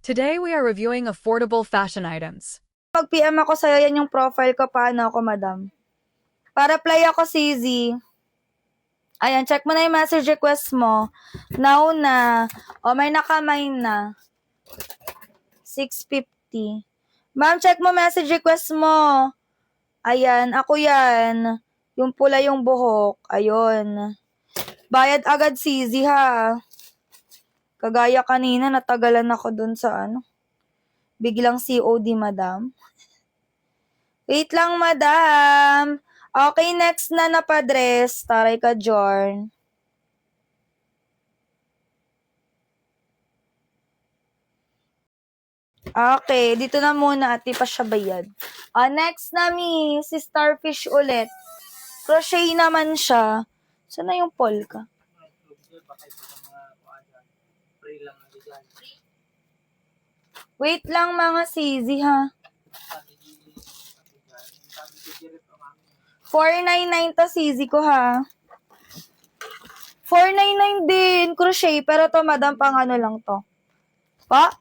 Today we are reviewing affordable fashion items. Mag-PM ako sa'yo, yan yung profile ko. Paano ako, madam? Para play ako, CZ. Ayan, check mo na yung message request mo. Now na. O, may nakamay na. 650. Ma'am, check mo message request mo. Ayan, ako yan. Yung pula yung buhok. Ayun. Bayad agad, CZ, ha. Kagaya kanina, natagalan ako dun sa ano. Biglang COD, madam. Wait lang, madam. Okay, next na napadress. Taray ka, Jorn. Okay, dito na muna at di pa siya bayad. Next na, si Starfish ulit. Crochet naman siya. Saan na yung polka? Wait lang, mga CZ, ha. 499 to, CZ ko, ha. 499 din, crochet. Pero to, madam, pang ano lang to. Pa?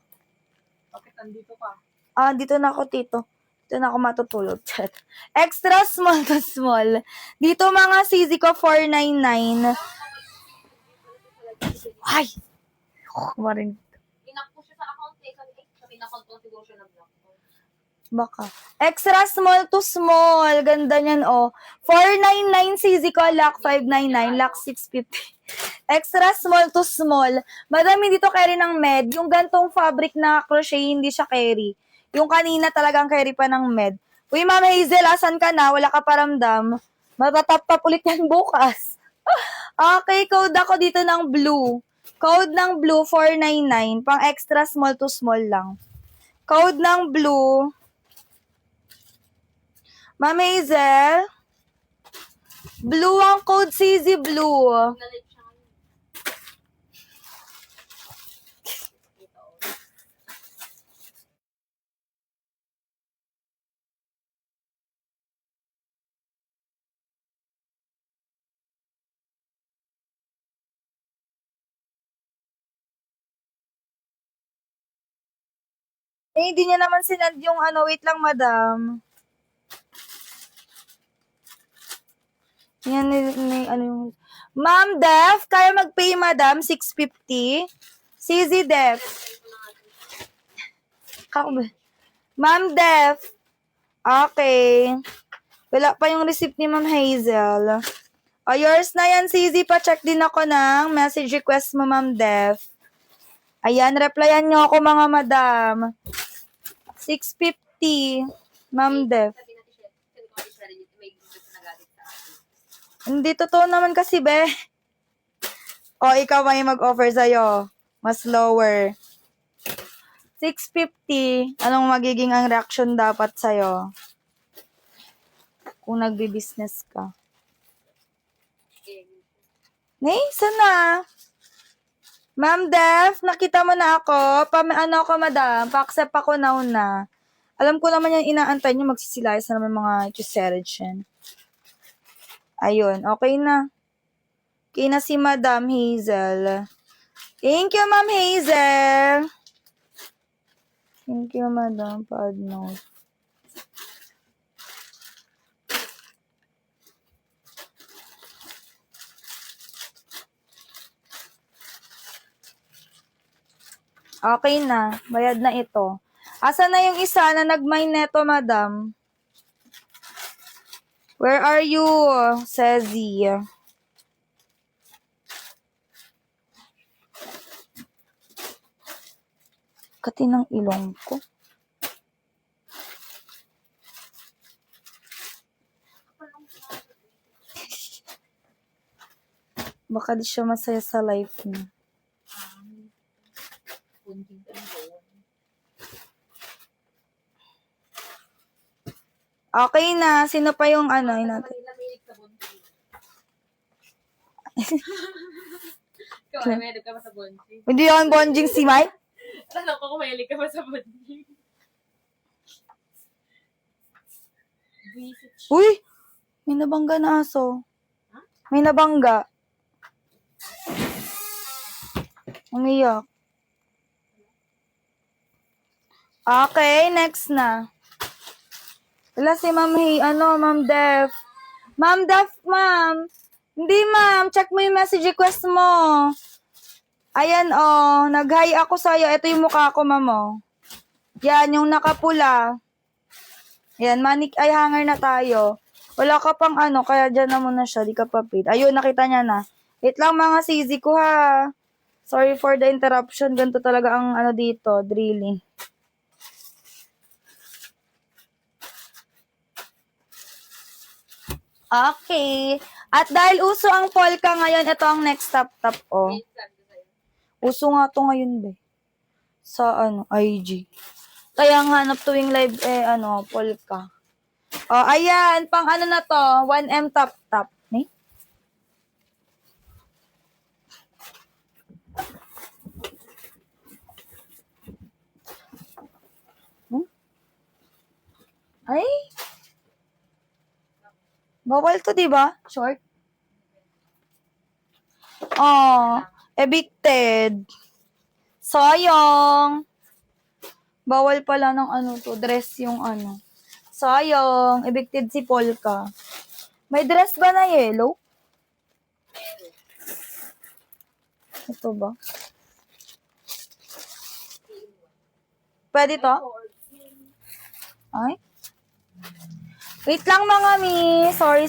Bakit andito ka? Dito na ako, tito. Dito na ako matutulog. Chat. Extra small to small. Dito, mga CZ ko, 499. Ay! Marin. Inak ko siya sa account eh. Sabi na-account ko siguro siya nag-block. Baka. Extra small to small. Ganda niyan, oh. 499 CZ ko, lock 599, lock 650. Extra small to small. Madami dito carry ng med. Yung gantong fabric na crochet, hindi siya carry. Yung kanina talagang carry pa ng med. Uy, Ma'am Hazel, asan ka na? Wala ka paramdam. Matatap ulit yan bukas. Okay, code ako dito ng blue. Code ng blue, 499. Pang extra small to small lang. Code ng blue. Ma'am Hazel? Blue ang code, CZ Blue. Nalit siya ngayon. Hindi niya naman sinad yung ano, wait lang, madam. Yan, may ano yung... Ma'am Def, kaya mag-pay, madam? 650? CZ Def. Ma'am Def. Okay. Wala pa yung receipt ni Ma'am Hazel. Yours na yan, CZ. Pa-check din ako ng message request mo, Ma'am Def. Ayan, replyan nyo ako, mga madam. 650. Ma'am Def. Sabi natin siya, sabi ko kasi siya rin, may gusto na nagalit sa akin. Hindi totoo naman kasi, be. O, ikaw may mag-offer sa'yo. Mas lower. 650. Anong magiging ang reaction dapat sa'yo? Kung nagbi-business ka. Nay, sana? Ma'am Def, nakita mo na ako. Ano ako, madam? Pa-accept ako now na. Alam ko naman yung inaantay nyo. Magsisilayas na naman mga ituserage yan. Ayun, okay na. Okay na si Madam Hazel. Thank you, Ma'am Hazel. Thank you, Madam. Pa-add note. Okay na. Bayad na ito. Asa na yung isa na nag-mine neto, Madam? Where are you, Sezi? Kati ng ilong ko. Baka di siya masaya sa life niya. Okay na. Sino pa yung ano? Natin? Ikaw, ay mahilig ka ba sa bonjing? Hindi yan bonjing si Mike? Alam ko kung mahilig ka ba sa bonjing. Uy! May nabangga na aso. May nabangga. Umiyak. Okay, next na. Wala si Ma'am Ma'am Def. Ma'am Def, ma'am. Hindi, ma'am. Check mo yung message request mo. Ayan, nag-hi ako sa'yo. Ito yung mukha ko, ma'am, oh. Yan, yung nakapula. Yan, hanger na tayo. Wala ka pang kaya dyan na muna siya. Di ka pa paid. Ayun, nakita niya na. Wait lang, mga sisi ko, ha. Sorry for the interruption. Ganito talaga ang dito, drilling. Okay. At dahil uso ang polka ngayon, ito ang next tap-tap, oh. Uso nga to ngayon, be. Sa IG. Kaya nga hanap tuwing live, polka. Oh, ayan. Pang na to? 1M tap-tap. Eh? Ay? Bawal to, di ba? Short. Oh, evicted. Sayang. Bawal pala ng dress yung Sayang, evicted si Polka. May dress ba na yellow? Ito ba? Pwede to? Ay? Wait lang mga mi. Sorry.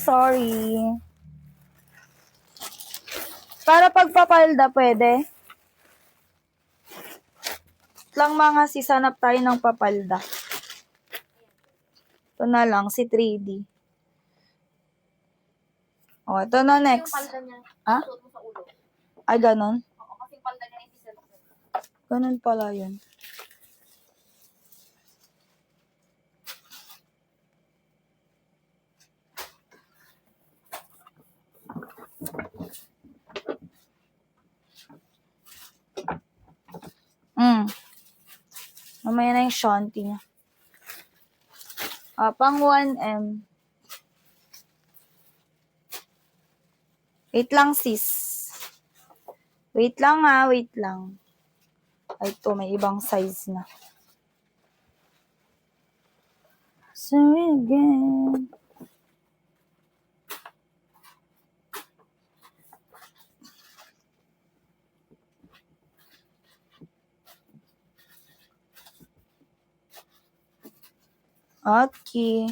Para pagpapalda, pwede? Wait lang mga sisanap tayo ng papalda. Ito na lang, si 3D. Oh, ito na next. Yung palda niya, Ah? suot mo sa ulo. Ay, ganon? Oo, kasi yung palda niya hindi sila. Ganon pala yun. Mamaya na yung shanty niya. Pang 1M. Wait lang, sis. Wait lang. Ay, ito, may ibang size na. Sorry again. Okay.